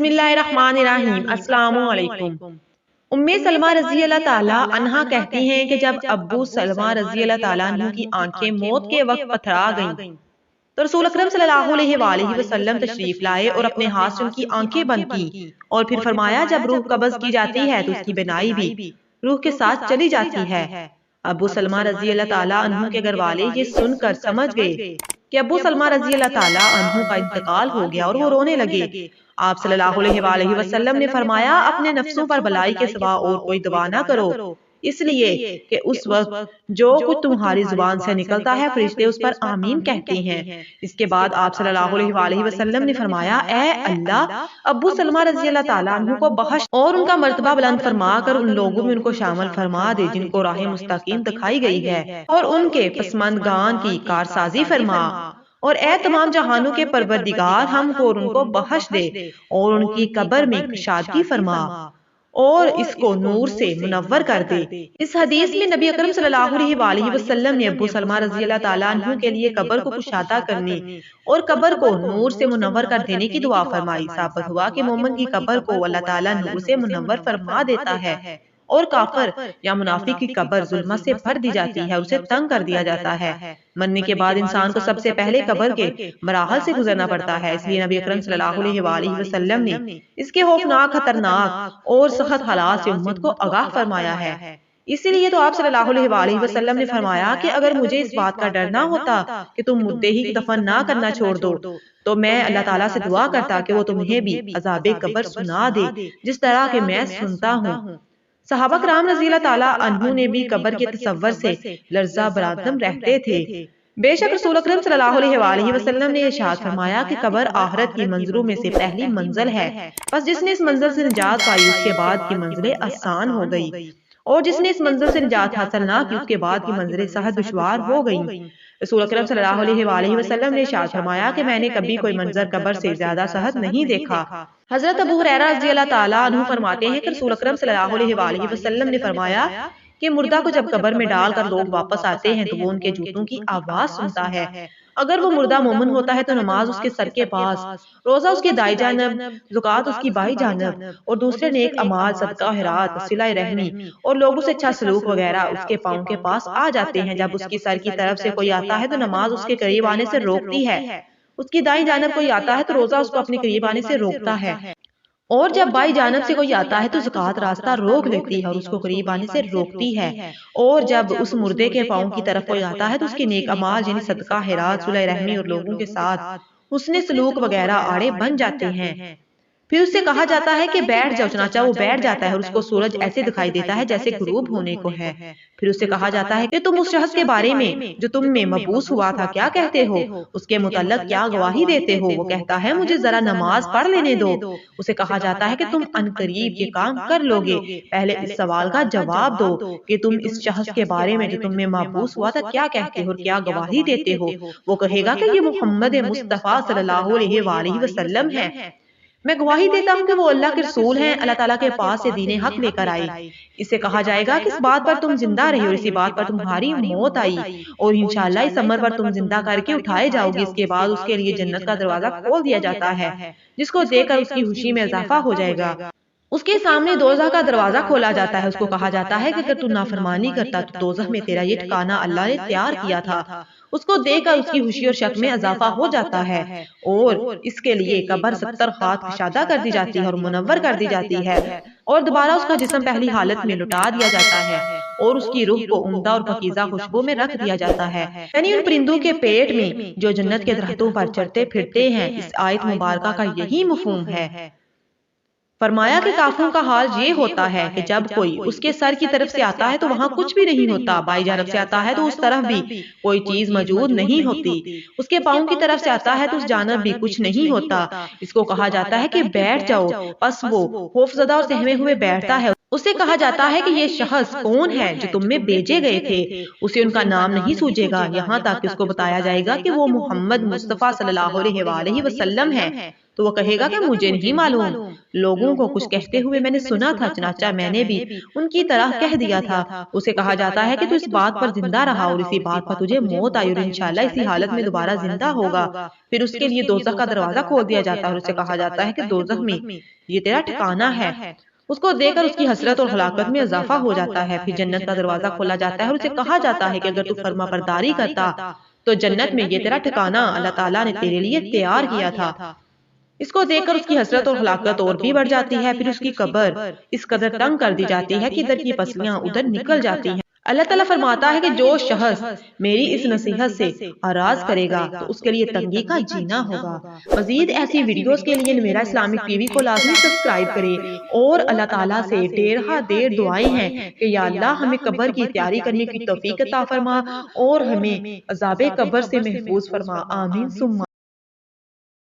بسم اللہ الرحمن الرحیم۔ السلام علیکم۔ سلمہ رضی اللہ تعالیٰ عنہا کہتی ہیں کہ جب ابو سلمہ رضی اللہ تعالیٰ عنہ کی آنکھیں موت کے وقت پتھرا گئیں تو رسول اکرم صلی اللہ علیہ وآلہ وسلم تشریف لائے اور اپنے ہاتھ سے ان کی آنکھیں بند کی اور پھر فرمایا جب روح قبض کی جاتی ہے تو اس کی بینائی بھی روح کے ساتھ چلی جاتی ہے۔ ابو سلمہ رضی اللہ تعالیٰ عنہ کے گھر والے یہ سن کر سمجھ گئے کہ ابو سلمہ رضی اللہ تعالیٰ عنہ کا انتقال ہو گیا اور وہ رونے لگے۔ آپ صلی اللہ علیہ وآلہ وسلم نے فرمایا اپنے نفسوں پر بلائی کے سوا اور کوئی دعا نہ کرو، اس لیے کہ اس وقت جو کچھ تمہاری زبان سے نکلتا ہے فرشتے اس پر آمین کہتے ہیں۔ اس کے بعد آپ صلی اللہ علیہ وآلہ وسلم نے فرمایا اے اللہ ابو سلمہ رضی اللہ تعالیٰ عنہ کو بخش اور ان کا مرتبہ بلند فرما کر ان لوگوں میں ان کو شامل فرما دے جن کو راہ مستقیم دکھائی گئی ہے، اور ان کے پسماندگان کی کارسازی فرما، اور اے تمام جہانوں کے پروردگار ہم کو اور ان کو بخش دے اور ان کی قبر میں کشادگی فرما اور اس کو نور سے منور کر دے۔ اس حدیث میں نبی اکرم صلی اللہ علیہ وآلہ وسلم نے ابو سلمہ رضی اللہ تعالیٰ عنہ کے لیے قبر کو کشادہ کرنے اور قبر کو نور سے منور کر دینے کی دعا فرمائی۔ ثابت ہوا کہ مومن کی قبر کو اللہ تعالیٰ نور سے منور فرما دیتا ہے اور کافر یا منافق کی قبر ظلمت سے بھر دی جاتی ہے اور اسے تنگ کر دیا جاتا ہے۔ مرنے کے بعد انسان کو سب سے پہلے قبر کے مراحل سے گزرنا پڑتا ہے، اس لیے نبی اکرم صلی اللہ علیہ وآلہ وسلم نے اس کے خوفناک، خطرناک اور سخت حالات سے امت کو آگاہ فرمایا ہے۔ اسی لیے تو آپ صلی اللہ علیہ وآلہ وسلم نے فرمایا کہ اگر مجھے اس بات کا ڈر نہ ہوتا کہ تم مردے ہی دفن نہ کرنا چھوڑ دو تو میں اللہ تعالیٰ سے دعا کرتا کہ وہ تمہیں بھی عذاب قبر سنا دے جس طرح کہ میں سنتا ہوں۔ صحابہ کرام رضی اللہ تعالیٰ عنہ نے بھی قبر کے تصور سے لرزہ برادم رہتے تھے۔ بے شک رسول اکرم صلی اللہ علیہ وآلہ وسلم نے ارشاد فرمایا کہ قبر آخرت کی منزلوں میں سے پہلی منزل ہے، بس جس نے اس منزل سے نجات پائی اس کے بعد کی منزلیں آسان ہو گئی، اور جس نے اس منزل سے نجات حاصل نہ کی اس کے بعد کی منزلیں سخت دشوار ہو گئیں۔ رسول اکرم صلی اللہ علیہ وآلہ وسلم نے ارشاد فرمایا کہ میں نے کبھی کوئی منظر قبر سے زیادہ سخت نہیں دیکھا۔ حضرت ابو ہریرہ رضی اللہ تعالیٰ عنہ فرماتے ہیں کہ رسول اکرم صلی اللہ علیہ وآلہ وسلم نے فرمایا کہ مردہ کو جب قبر میں ڈال کر لوگ واپس آتے ہیں تو وہ ان کے جوتوں کی آواز سنتا ہے۔ اگر وہ مردہ مومن ہوتا ہے تو نماز اس کے سر کے پاس، روزہ اس کے دائیں جانب، زکوٰۃ اس کی بائیں جانب، اور دوسرے نیک اعمال، صدقہ خیرات، صلہ رحمی اور لوگوں سے اچھا سلوک وغیرہ اس کے پاؤں کے پاس آ جاتے ہیں۔ جب اس کی سر کی طرف سے کوئی آتا ہے تو نماز اس کے قریب آنے سے روکتی ہے، اس کی دائیں جانب کوئی آتا ہے تو روزہ اس کو اپنے قریب آنے سے روکتا ہے، اور جب بائیں جانب سے کوئی آتا ہے تو زکوٰۃ راستہ روک دیتی ہے اور اس کو قریب آنے سے روکتی ہے، اور جب اس مردے کے پاؤں کی طرف کوئی آتا ہے تو اس کے نیک اعمال یعنی صدقہ خیرات، صلہ رحمی اور لوگوں کے ساتھ حسن سلوک وغیرہ آڑے بن جاتے ہیں۔ پھر اس سے کہا جاتا ہے کہ بیٹھ جاؤ، چنانچہ وہ بیٹھ جاتا ہے اور اس کو سورج ایسے دکھائی دیتا ہے جیسے غروب ہونے کو ہے۔ پھر اس سے کہا جاتا ہے کہ تم اس شخص کے بارے میں جو تم میں مبعوث ہوا تھا کیا کہتے ہو، اس کے متعلق کیا گواہی دیتے ہو؟ وہ کہتا ہے مجھے ذرا نماز پڑھ لینے دو۔ اسے کہا جاتا ہے کہ تم عنقریب یہ کام کر لو گے، پہلے اس سوال کا جواب دو کہ تم اس شخص کے بارے میں جو تم میں مبعوث ہوا تھا کیا کہتے ہو اور کیا گواہی دیتے ہو؟ وہ کہے گا کہ یہ محمد مصطفیٰ صلی اللہ علیہ وآلہ وسلم ہے، میں گواہی دیتا ہوں کہ وہ اللہ کے رسول ہیں، اللہ تعالیٰ کے پاس سے دین حق لے کر آئے۔ اس سے کہا جائے گا کہ اس بات پر تم زندہ رہی اور اسی بات پر تمہاری موت آئی، اور انشاءاللہ اس امر پر تم زندہ کر کے اٹھائے جاؤ گے۔ اس کے بعد اس کے لیے جنت کا دروازہ کھول دیا جاتا ہے جس کو دیکھ کر اس کی خوشی میں اضافہ ہو جائے گا۔ اس کے سامنے دوزخ کا دروازہ کھولا جاتا ہے، اس کو کہا جاتا ہے کہ اگر تو نافرمانی کرتا تو دوزخ میں تیرا یہ ٹھکانہ اللہ نے تیار کیا تھا۔ اس کو دیکھ کر اس کی خوشی اور شک میں اضافہ ہو جاتا ہے، اور اس کے لیے قبر 70 خاک کشادہ کر دی جاتی ہے اور منور کر دی جاتی ہے، اور دوبارہ اس کا جسم پہلی حالت میں لوٹا دیا جاتا ہے اور اس کی روح کو عمدہ اور پاکیزہ خوشبو میں رکھ دیا جاتا ہے، یعنی ان پرندوں کے پیٹ میں جو جنت کے درختوں پر چڑھتے پھرتے ہیں۔ اس آیت مبارکہ کا یہی مفہوم ہے۔ فرمایا کہ کافروں کا حال یہ ہوتا ہے کہ جب کوئی اس کے سر کی طرف سے آتا ہے تو وہاں کچھ بھی نہیں ہوتا، بائیں جانب سے آتا ہے تو اس طرف بھی کوئی چیز موجود نہیں ہوتی، اس کے پاؤں کی طرف سے آتا ہے تو اس جانب بھی کچھ نہیں ہوتا۔ اس کو کہا جاتا ہے کہ بیٹھ جاؤ، پس وہ خوف زدہ اور سہمے ہوئے بیٹھتا ہے، اسے کہا جاتا ہے کہ یہ شخص کون ہے جو تم میں بھیجے گئے تھے، اسے ان کا نام نہیں سوجے گا یہاں تک کہ اس کو بتایا جائے گا کہ وہ محمد مصطفیٰ صلی اللہ علیہ وآلہ وسلم ہے، تو وہ کہے گا کہ مجھے نہیں معلوم، لوگوں کو کچھ کہتے ہوئے میں نے سنا تھا، چنانچہ میں نے بھی ان کی طرح کہہ دیا تھا۔ اسے کہا جاتا ہے کہ تو اس بات پر زندہ رہا اور اسی بات پر تجھے موت آئی اور انشاءاللہ اسی حالت میں دوبارہ زندہ ہوگا۔ پھر اس کے لیے دوزخ کا دروازہ کھول دیا جاتا ہے اور اسے کہا جاتا ہے کہ دوزخ میں یہ تیرا ٹھکانہ ہے۔ اس کو دیکھ کر اس کی حسرت اور ہلاکت میں اضافہ ہو جاتا ہے۔ پھر جنت کا دروازہ کھولا جاتا ہے اور اسے کہا جاتا ہے کہ اگر تو فرما برداری کرتا تو جنت میں یہ تیرا ٹھکانہ اللہ تعالیٰ نے تیرے لیے تیار کیا تھا۔ اس کو دیکھ کر اس کی حسرت اور ہلاکت اور بھی بڑھ جاتی ہے۔ پھر اس کی قبر اس قدر تنگ کر دی جاتی ہے کہ ادھر کی پسلیاں ادھر نکل جاتی ہیں۔ اللہ تعالیٰ فرماتا ہے کہ جو شخص میری اس نصیحت سے اعراض کرے گا تو اس کے لیے تنگی کا جینا ہوگا۔ مزید ایسی ویڈیوز کے لیے میرا اسلامک ٹی وی کو لازمی سبسکرائب کریں اور اللہ تعالیٰ سے دیر دعائیں ہیں کہ یا اللہ ہمیں قبر کی تیاری کرنے کی توفیق عطا فرما اور ہمیں عذاب قبر سے محفوظ فرما، آمین ثم